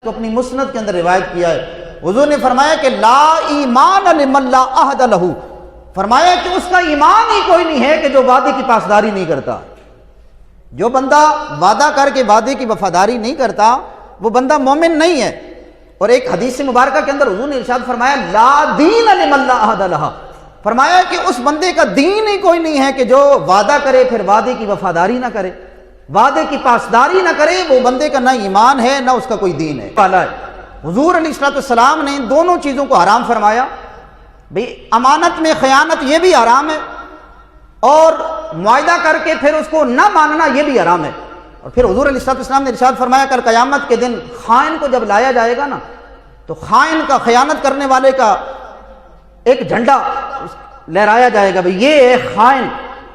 تو اپنی مسند کے اندر روایت کیا ہے، حضور نے فرمایا کہ لا ایمان لمن لا عہد لہ، فرمایا کہ اس کا ایمان ہی کوئی نہیں ہے کہ جو وعدے کی پاسداری نہیں کرتا۔ جو بندہ وعدہ کر کے وعدے کی وفاداری نہیں کرتا وہ بندہ مومن نہیں ہے۔ اور ایک حدیث مبارکہ کے اندر حضور نے ارشاد فرمایا لا دین لمن لا عہد لہ، فرمایا کہ اس بندے کا دین ہی کوئی نہیں ہے کہ جو وعدہ کرے پھر وعدے کی وفاداری نہ کرے، وعدے کی پاسداری نہ کرے، وہ بندے کا نہ ایمان ہے نہ اس کا کوئی دین ہے۔ حضور علیہ السلام نے ان دونوں چیزوں کو حرام فرمایا، بھئی امانت میں خیانت یہ بھی حرام ہے، اور معاہدہ کر کے پھر اس کو نہ ماننا یہ بھی حرام ہے۔ اور پھر حضور علیہ السلام نے ارشاد فرمایا کل قیامت کے دن خائن کو جب لایا جائے گا نا تو خائن کا، خیانت کرنے والے کا ایک جھنڈا لہرایا جائے گا، بھئی یہ ہے خائن،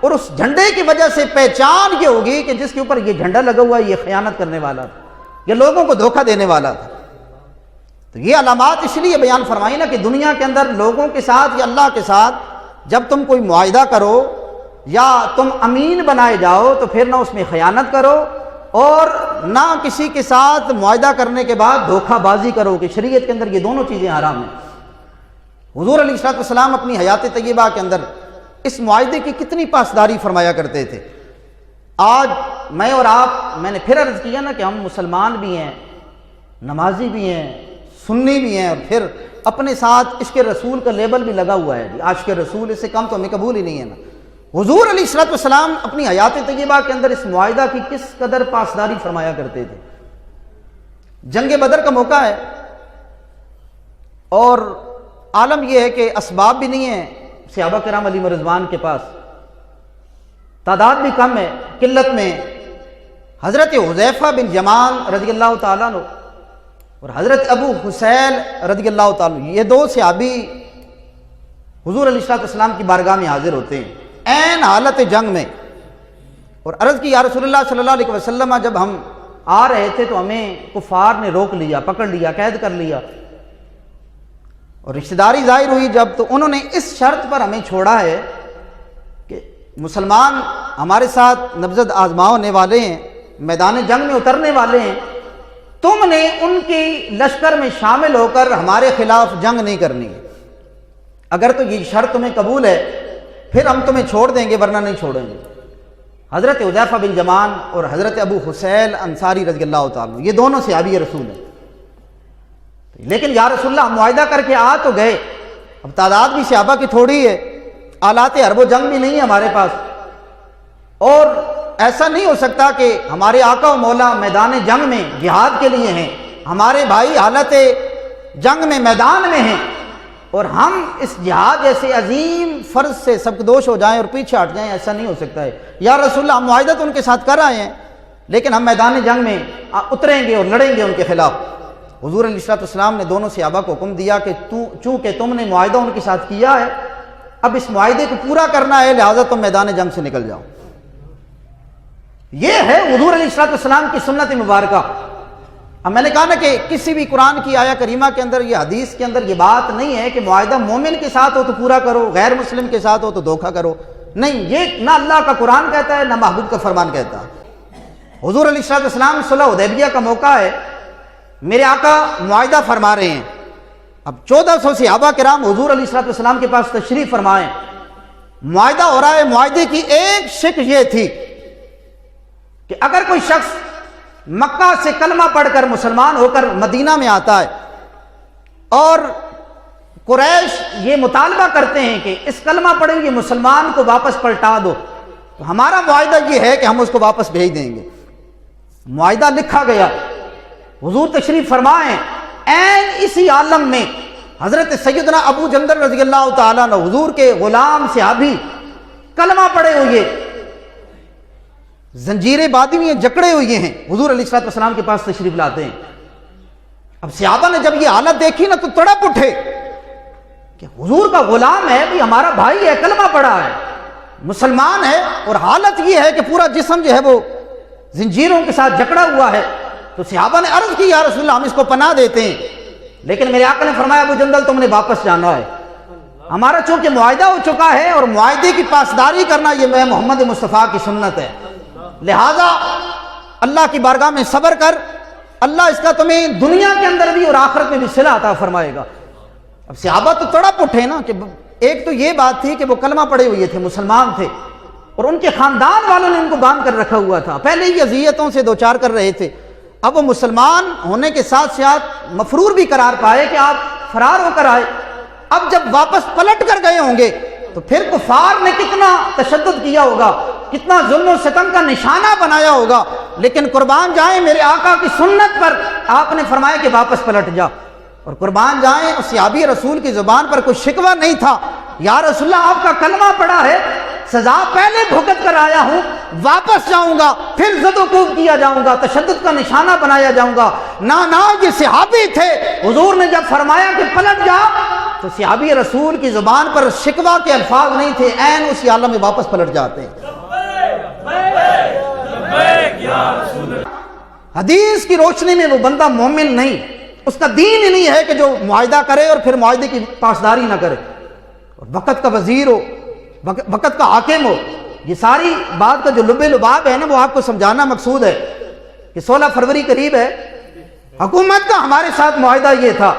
اور اس جھنڈے کی وجہ سے پہچان یہ ہوگی کہ جس کے اوپر یہ جھنڈا لگا ہوا ہے یہ خیانت کرنے والا تھا، یہ لوگوں کو دھوکہ دینے والا تھا۔ تو یہ علامات اس لیے بیان فرمائی نا کہ دنیا کے اندر لوگوں کے ساتھ یا اللہ کے ساتھ جب تم کوئی معاہدہ کرو یا تم امین بنائے جاؤ تو پھر نہ اس میں خیانت کرو اور نہ کسی کے ساتھ معاہدہ کرنے کے بعد دھوکہ بازی کرو، کہ شریعت کے اندر یہ دونوں چیزیں حرام ہیں۔ حضور علیہ السلام اپنی حیات طیبہ کے اندر اس معاہدے کی کتنی پاسداری فرمایا کرتے تھے۔ آج میں اور آپ، میں نے پھر عرض کیا نا کہ ہم مسلمان بھی ہیں، نمازی بھی ہیں، سنی بھی ہیں، اور پھر اپنے ساتھ عشق رسول کا لیبل بھی لگا ہوا ہے، عاشق رسول، اس سے کم تو ہمیں قبول ہی نہیں ہے نا۔ حضور علیہ السلام اپنی حیات طیبہ کے اندر اس معاہدہ کی کس قدر پاسداری فرمایا کرتے تھے۔ جنگ بدر کا موقع ہے اور عالم یہ ہے کہ اسباب بھی نہیں ہیں صحابہ کرام علیہ رضوان کے پاس، تعداد بھی کم ہے، قلت میں حضرت حذیفہ بن یمان رضی اللہ تعالیٰ عنہ اور حضرت ابو حسین رضی اللہ تعالیٰ عنہ، یہ دو صحابی حضور علیہ السلام کی بارگاہ میں حاضر ہوتے ہیں عین حالت جنگ میں، اور عرض کی یا رسول اللہ صلی اللہ علیہ وسلم جب ہم آ رہے تھے تو ہمیں کفار نے روک لیا، پکڑ لیا، قید کر لیا، اور رشتہ داری ظاہر ہوئی جب، تو انہوں نے اس شرط پر ہمیں چھوڑا ہے کہ مسلمان ہمارے ساتھ نبض آزما ہونے والے ہیں، میدان جنگ میں اترنے والے ہیں، تم نے ان کی لشکر میں شامل ہو کر ہمارے خلاف جنگ نہیں کرنی ہے، اگر تو یہ شرط تمہیں قبول ہے پھر ہم تمہیں چھوڑ دیں گے ورنہ نہیں چھوڑیں گے۔ حضرت حذیفہ بن یمان اور حضرت ابو حسین انصاری رضی اللہ تعالیٰ عنہ، یہ دونوں صحابی رسول ہیں۔ لیکن یا رسول اللہ ہم معاہدہ کر کے آ تو گئے، اب تعداد بھی صحابہ کی تھوڑی ہے، آلات حرب و جنگ بھی نہیں ہے ہمارے پاس، اور ایسا نہیں ہو سکتا کہ ہمارے آقا و مولا میدان جنگ میں جہاد کے لیے ہیں، ہمارے بھائی حالت جنگ میں میدان میں ہیں، اور ہم اس جہاد جیسے عظیم فرض سے سبکدوش ہو جائیں اور پیچھے ہٹ جائیں، ایسا نہیں ہو سکتا ہے۔ یا رسول اللہ ہم معاہدہ تو ان کے ساتھ کر آئے ہیں لیکن ہم میدان جنگ میں اتریں گے اور لڑیں گے ان کے خلاف۔ حضور علیہ السلام نے دونوں صحابہ کو حکم دیا کہ چونکہ تم نے معاہدہ ان کے ساتھ کیا ہے، اب اس معاہدے کو پورا کرنا ہے، لہٰذا تم میدان جنگ سے نکل جاؤ۔ یہ ہے حضور علیہ السلام کی سنت مبارکہ۔ اب میں نے کہا نا کہ کسی بھی قرآن کی آیہ کریمہ کے اندر، یہ حدیث کے اندر یہ بات نہیں ہے کہ معاہدہ مومن کے ساتھ ہو تو پورا کرو، غیر مسلم کے ساتھ ہو تو دھوکہ کرو، نہیں، یہ نہ اللہ کا قرآن کہتا ہے نہ محبوب کا فرمان کہتا ہے۔ حضور علیہ السلام صلح حدیبیہ کا موقع ہے، میرے آقا معاہدہ فرما رہے ہیں، اب 1400 صحابہ کرام حضور علیہ السلام کے پاس تشریف فرمائیں، معاہدہ ہو رہا ہے۔ معاہدے کی ایک شک یہ تھی کہ اگر کوئی شخص مکہ سے کلمہ پڑھ کر مسلمان ہو کر مدینہ میں آتا ہے اور قریش یہ مطالبہ کرتے ہیں کہ اس کلمہ پڑھے ہوئے مسلمان کو واپس پلٹا دو، تو ہمارا معاہدہ یہ ہے کہ ہم اس کو واپس بھیج دیں گے۔ معاہدہ لکھا گیا، حضور تشریف فرمائیں، عین اسی عالم میں حضرت سیدنا ابو جندل رضی اللہ تعالیٰ عنہ، حضور کے غلام صحابی، کلمہ پڑھے ہوئے، زنجیریں باندھی ہوئی ہیں، جکڑے ہوئے ہیں، حضور علیہ السلام کے پاس تشریف لاتے ہیں۔ اب صحابہ نے جب یہ حالت دیکھی نا تو تڑپ اٹھے کہ حضور کا غلام ہے، بھی ہمارا بھائی ہے، کلمہ پڑھا ہے، مسلمان ہے، اور حالت یہ ہے کہ پورا جسم جو ہے وہ زنجیروں کے ساتھ جکڑا ہوا ہے۔ تو صحابہ نے عرض کی یا رسول اللہ ہم اس کو پناہ دیتے ہیں، لیکن میرے آقا نے فرمایا ابو جندل تم نے واپس جانا ہے، ہمارا چونکہ معاہدہ ہو چکا ہے اور معاہدے کی پاسداری کرنا یہ میں محمد مصطفیٰ کی سنت ہے، لہذا اللہ کی بارگاہ میں صبر کر اللہ اس کا تمہیں دنیا کے اندر بھی اور آخرت میں بھی صلہ عطا فرمائے گا۔ اب صحابہ تو تڑپ اٹھے نا، کہ ایک تو یہ بات تھی کہ وہ کلمہ پڑے ہوئے تھے، مسلمان تھے، اور ان کے خاندان والوں نے ان کو باندھ کر رکھا ہوا تھا، پہلے ہی اذیتوں سے دوچار کر رہے تھے۔ اب وہ مسلمان ہونے کے ساتھ ساتھ مفرور بھی قرار پائے کہ آپ فرار ہو کر آئے۔ اب جب واپس پلٹ کر گئے ہوں گے تو پھر کفار نے کتنا تشدد کیا ہوگا، کتنا ظلم و ستم کا نشانہ بنایا ہوگا، لیکن قربان جائیں میرے آقا کی سنت پر آپ نے فرمایا کہ واپس پلٹ جا، اور قربان جائیں اس صحابی رسول کی زبان پر کوئی شکوہ نہیں تھا، یا رسول اللہ آپ کا کلمہ پڑا ہے، سزا پہلے بھگت کر آیا ہوں، واپس جاؤں گا پھر زد و کوب کیا جاؤں گا، تشدد کا نشانہ بنایا جاؤں گا۔ نہ یہ صحابی تھے، حضور نے جب فرمایا کہ پلٹ جا تو صحابی رسول کی زبان پر شکوہ کے الفاظ نہیں تھے، عین اسی عالم میں واپس پلٹ جاتے ہیں۔ حدیث کی روشنی میں وہ بندہ مومن نہیں، اس کا دین ہی نہیں ہے کہ جو معاہدہ کرے اور پھر معاہدے کی پاسداری نہ کرے، وقت کا وزیر ہو، وقت کا حاکم ہو۔ یہ ساری بات کا جو لب لباب ہے نا، وہ آپ کو سمجھانا مقصود ہے کہ 16 فروری قریب ہے، حکومت کا ہمارے ساتھ معاہدہ یہ تھا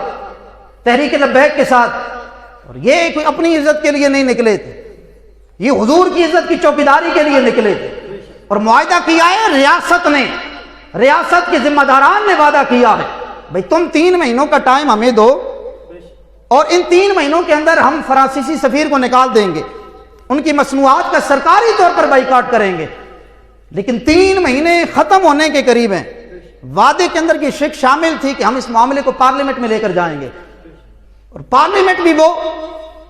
تحریک لبیک کے ساتھ، اور یہ کوئی اپنی عزت کے لیے نہیں نکلے تھے، یہ حضور کی عزت کی چوکیداری کے لیے نکلے تھے، اور معاہدہ کیا ہے ریاست نے، ریاست کے ذمہ داران نے وعدہ کیا ہے بھئی تم 3 مہینوں کا ٹائم ہمیں دو، اور ان 3 مہینوں کے اندر ہم فرانسیسی سفیر کو نکال دیں گے، ان کی مصنوعات کا سرکاری طور پر بائیکاٹ کریں گے۔ لیکن 3 مہینے ختم ہونے کے قریب ہیں، وعدے کے اندر یہ شک شامل تھی کہ ہم اس معاملے کو پارلیمنٹ میں لے کر جائیں گے، اور پارلیمنٹ بھی وہ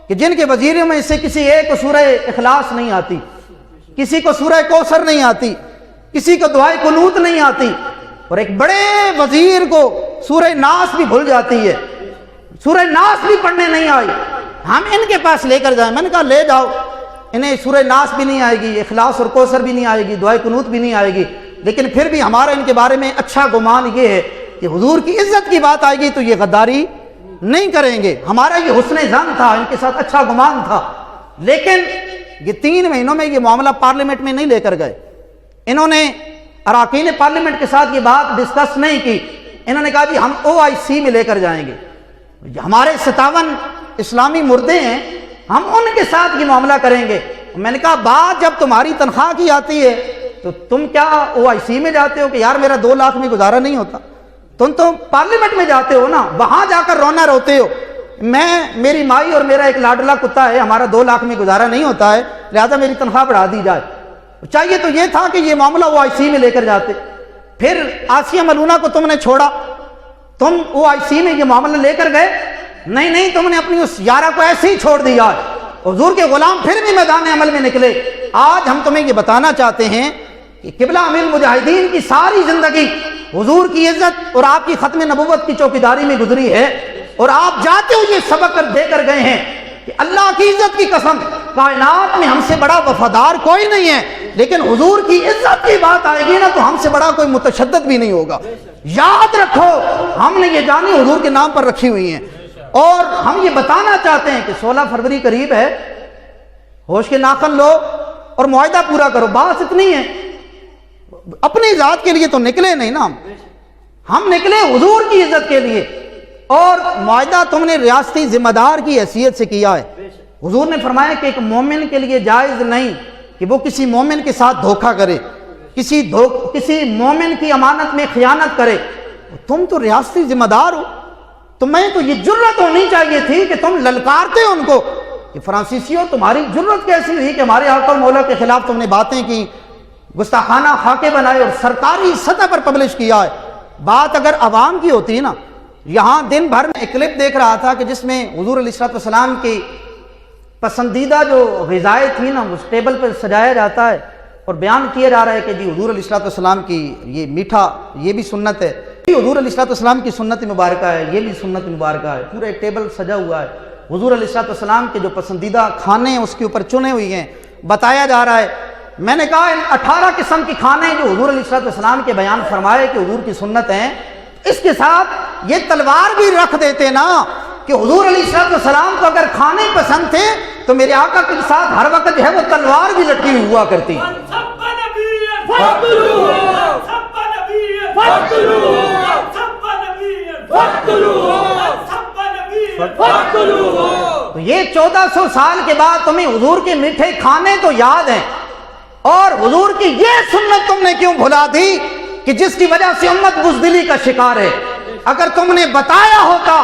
کہ جن کے وزیروں میں سے کسی ایک کو سورہ اخلاص نہیں آتی، کسی کو سورہ کوثر نہیں آتی، کسی کو دعائے قنوت نہیں آتی، اور ایک بڑے وزیر کو سورہ ناس بھی بھول جاتی ہے، سورہ ناس بھی پڑھنے نہیں آئی، ہم ان کے پاس لے کر جائیں۔ میں نے کہا لے جاؤ، انہیں سورہ ناس بھی نہیں آئے گی، اخلاص اور کوثر بھی نہیں آئے گی، دعائے قنوت بھی نہیں آئے گی، لیکن پھر بھی ہمارا ان کے بارے میں اچھا گمان یہ ہے کہ حضور کی عزت کی بات آئے گی تو یہ غداری نہیں کریں گے، ہمارا یہ حسن ظن تھا، ان کے ساتھ اچھا گمان تھا۔ لیکن یہ 3 مہینوں میں یہ معاملہ پارلیمنٹ میں نہیں لے کر گئے، انہوں نے اراکین پارلیمنٹ کے ساتھ یہ بات ڈسکس نہیں کی، انہوں نے کہا جی ہم OIC میں لے کر جائیں گے، ہمارے 57 اسلامی مردے ہیں، ہم ان کے ساتھ یہ معاملہ کریں گے۔ میں نے کہا بات جب تمہاری تنخواہ کی آتی ہے تو تم کیا OIC میں جاتے ہو کہ یار میرا 2 لاکھ میں گزارا نہیں ہوتا؟ تم تو پارلیمنٹ میں جاتے ہو نا، وہاں جا کر رونا روتے ہو، میری مائی اور میرا ایک لاڈلا کتا ہے، ہمارا 2 لاکھ میں گزارا نہیں ہوتا ہے، لہذا میری تنخواہ بڑھا دی جائے۔ چاہیے تو یہ تھا کہ یہ معاملہ OIC میں لے کر جاتے۔ پھر آسیہ ملونہ کو تم نے چھوڑا، تم OIC میں یہ معاملہ لے کر گئے؟ نہیں، تم نے اپنی اس یارہ کو ایسے ہی چھوڑ دیا۔ حضور کے غلام پھر بھی میدان عمل میں نکلے۔ آج ہم تمہیں یہ بتانا چاہتے ہیں کہ قبلہ امیر مجاہدین کی ساری زندگی حضور کی عزت اور آپ کی ختم نبوت کی چوکیداری میں گزری ہے، اور آپ جاتے ہو یہ سبق دے کر گئے ہیں کہ اللہ کی عزت کی قسم کائنات میں ہم سے بڑا وفادار کوئی نہیں ہے، لیکن حضور کی عزت کی بات آئے گی نا تو ہم سے بڑا کوئی متشدد بھی نہیں ہوگا۔ یاد رکھو ہم نے یہ جانی حضور کے نام پر رکھی ہوئی ہیں، اور ہم یہ بتانا چاہتے ہیں کہ 16 فروری قریب ہے، ہوش کے ناخن لو اور معاہدہ پورا کرو۔ بات اتنی ہے، اپنی ذات کے لیے تو نکلے نہیں نا، ہم نکلے حضور کی عزت کے لیے، اور معاہدہ تم نے ریاستی ذمہ دار کی حیثیت سے کیا ہے۔ حضور نے فرمایا کہ ایک مومن کے لیے جائز نہیں کہ وہ کسی مومن کے ساتھ دھوکہ کرے، کسی مومن کی امانت میں خیانت کرے۔ تم تو ریاستی ذمہ دار ہو، تمہیں تو یہ جرت ہونی چاہیے تھی کہ تم للکارتے ان کو کہ فرانسیسیوں تمہاری جرت کیسی ہوئی کہ ہمارے آقا و مولا کے خلاف تم نے باتیں کی، گستاخانہ خاکے بنائے اور سرکاری سطح پر پبلش کیا ہے۔ بات اگر عوام کی ہوتی نا، یہاں دن بھر میں ایک کلپ دیکھ رہا تھا کہ جس میں حضور علیہ السلام کی پسندیدہ جو غذائیں تھی نا اس ٹیبل پر سجایا جاتا ہے اور بیان کیا جا رہا ہے کہ جی حضور علیہ السلام کی یہ میٹھا یہ بھی سنت ہے، حضور علیہ السلام کی سنت مبارکہ ہے، یہ بھی سنت مبارکہ ہے، پورا ایک ٹیبل سجا ہوا ہے، حضور علیہ السلام کے جو پسندیدہ کھانے ہیں اس کے اوپر چنے ہوئی ہیں، بتایا جا رہا ہے۔ میں نے کہا ان 18 قسم کے کھانے جو حضور علیہ السلام کے بیان فرمائے کہ حضور کی سنت ہیں، اس کے ساتھ یہ تلوار بھی رکھ دیتے نا کہ حضور علیہ السلام کو اگر کھانے پسند تھے تو میرے آقا کے ساتھ ہر وقت جو ہے وہ تلوار بھی لٹکی ہوئی ہوا کرتی۔ تو یہ 1400 سال کے بعد تمہیں حضور کے میٹھے کھانے تو یاد ہیں، اور حضور کی یہ سنت تم نے کیوں بھلا دی کہ جس کی وجہ سے امت بزدلی کا شکار ہے؟ اگر تم نے بتایا ہوتا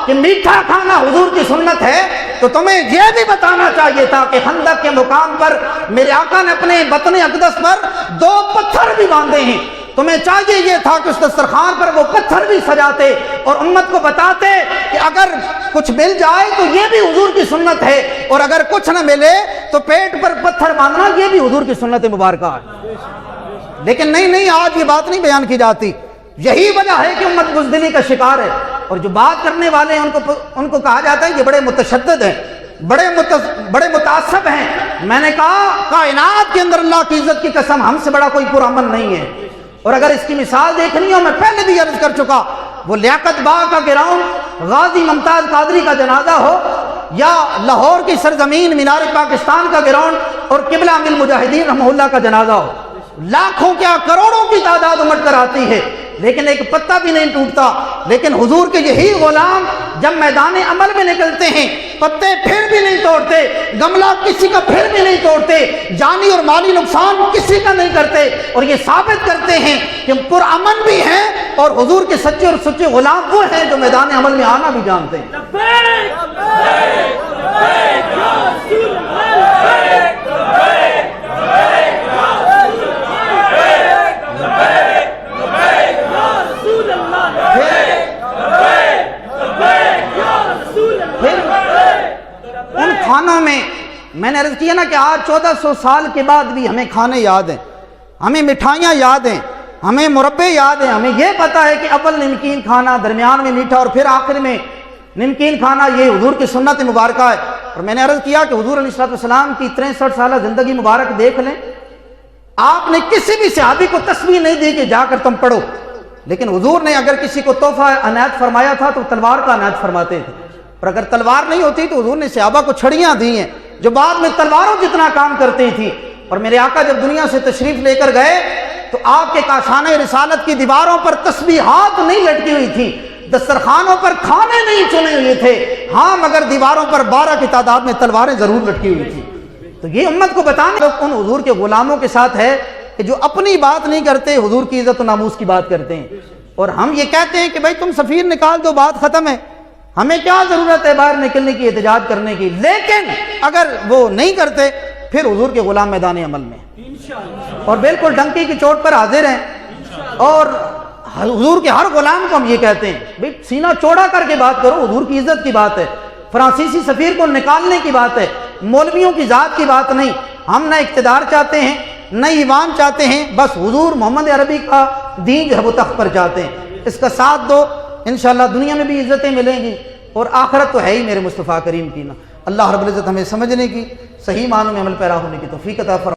کہ میٹھا کھانا حضور کی سنت ہے تو تمہیں یہ بھی بتانا چاہیے تھا کہ خندق کے مقام پر میرے آقا نے اپنے بطن اقدس پر 2 پتھر بھی باندھے ہیں۔ تمہیں چاہیے یہ تھا کہ اس دسترخوان پر وہ پتھر بھی سجاتے اور امت کو بتاتے کہ اگر کچھ مل جائے تو یہ بھی حضور کی سنت ہے، اور اگر کچھ نہ ملے تو پیٹ پر پتھر باندھنا یہ بھی حضور کی سنت مبارکہ ہے۔ لیکن نہیں، آج یہ بات نہیں بیان کی جاتی۔ یہی وجہ ہے کہ امت بزدلی کا شکار ہے، اور جو بات کرنے والے ہیں ان کو کہا جاتا ہے یہ بڑے متشدد ہیں، بڑے متعصب ہیں۔ میں نے کہا کائنات کے اندر اللہ کی عزت کی قسم ہم سے بڑا کوئی پرامن نہیں ہے، اور اگر اس کی مثال دیکھنی ہو، میں پہلے بھی عرض کر چکا، وہ لیاقت باغ کا گراؤنڈ، غازی ممتاز قادری کا جنازہ ہو، یا لاہور کی سرزمین مینار پاکستان کا گراؤنڈ اور قبلہ امیر المجاہدین رحمہ اللہ کا جنازہ ہو، لاکھوں کیا کروڑوں کی تعداد امٹ کر آتی ہے، لیکن ایک پتا بھی نہیں ٹوٹتا۔ لیکن حضور کے یہی غلام جب میدان عمل میں نکلتے ہیں، پتے پھر بھی نہیں توڑتے، گملہ کسی کا پھر بھی نہیں توڑتے، جانی اور مالی نقصان کسی کا نہیں کرتے، اور یہ ثابت کرتے ہیں کہ پرامن بھی ہیں، اور حضور کے سچے اور سچے غلام وہ ہیں جو میدان عمل میں آنا بھی جانتے ہیں۔ ان کھانوں میں نے عرض کیا نا کہ آج 1400 سال کے بعد بھی ہمیں کھانے یاد ہیں، ہمیں مٹھائیاں یاد ہیں، ہمیں مربے یاد ہیں، ہمیں یہ پتا ہے کہ اول نمکین کھانا، درمیان میں میٹھا، اور پھر آخر میں نمکین کھانا، یہ حضور کی سنت مبارکہ ہے۔ اور میں نے عرض کیا کہ حضور علیہ السلام کی 63 سالہ زندگی مبارک دیکھ لیں، آپ نے کسی بھی صحابی کو تسبیح نہیں دی کہ جا کر تم پڑھو، لیکن حضور نے اگر کسی کو تحفہ عنایت فرمایا تھا تو تلوار کا عنایت فرماتے تھے، اور اگر تلوار نہیں ہوتی تو حضور نے صحابہ کو چھڑیاں دی ہیں جو بعد میں تلواروں جتنا کام کرتی تھی۔ اور میرے آقا جب دنیا سے تشریف لے کر گئے تو آپ کے کاشانہ رسالت کی دیواروں پر تسبیحات نہیں لٹکی ہوئی تھی، دسترخوانوں پر کھانے نہیں چنے ہوئے تھے، ہاں مگر دیواروں پر 12 کی تعداد میں تلواریں ضرور لٹکی ہوئی تھی۔ تو یہ امت کو بتانا ان حضور کے غلاموں کے ساتھ ہے کہ جو اپنی بات نہیں کرتے، حضور کی عزت و ناموس کی بات کرتے ہیں، اور ہم یہ کہتے ہیں کہ بھائی تم سفیر نکال دو، بات ختم ہے، ہمیں کیا ضرورت ہے باہر نکلنے کی، احتجاج کرنے کی۔ لیکن اگر وہ نہیں کرتے پھر حضور کے غلام میدان عمل میں اور بالکل ڈنکی کی چوٹ پر حاضر ہیں، اور حضور کے ہر غلام کو ہم یہ کہتے ہیں بھائی سینہ چوڑا کر کے بات کرو، حضور کی عزت کی بات ہے، فرانسیسی سفیر کو نکالنے کی بات ہے، مولویوں کی ذات کی بات نہیں۔ ہم نہ اقتدار چاہتے ہیں نہ ایوان چاہتے ہیں، بس حضور محمد عربی کا دین جو ہے وہ تخت پر چاہتے ہیں۔ اس کا ساتھ دو، انشاءاللہ دنیا میں بھی عزتیں ملیں گی، اور آخرت تو ہے ہی میرے مصطفیٰ کریم کی نا۔ اللہ رب العزت ہمیں سمجھنے کی، صحیح معنوں میں عمل پیرا ہونے کی توفیق عطا فرمائے۔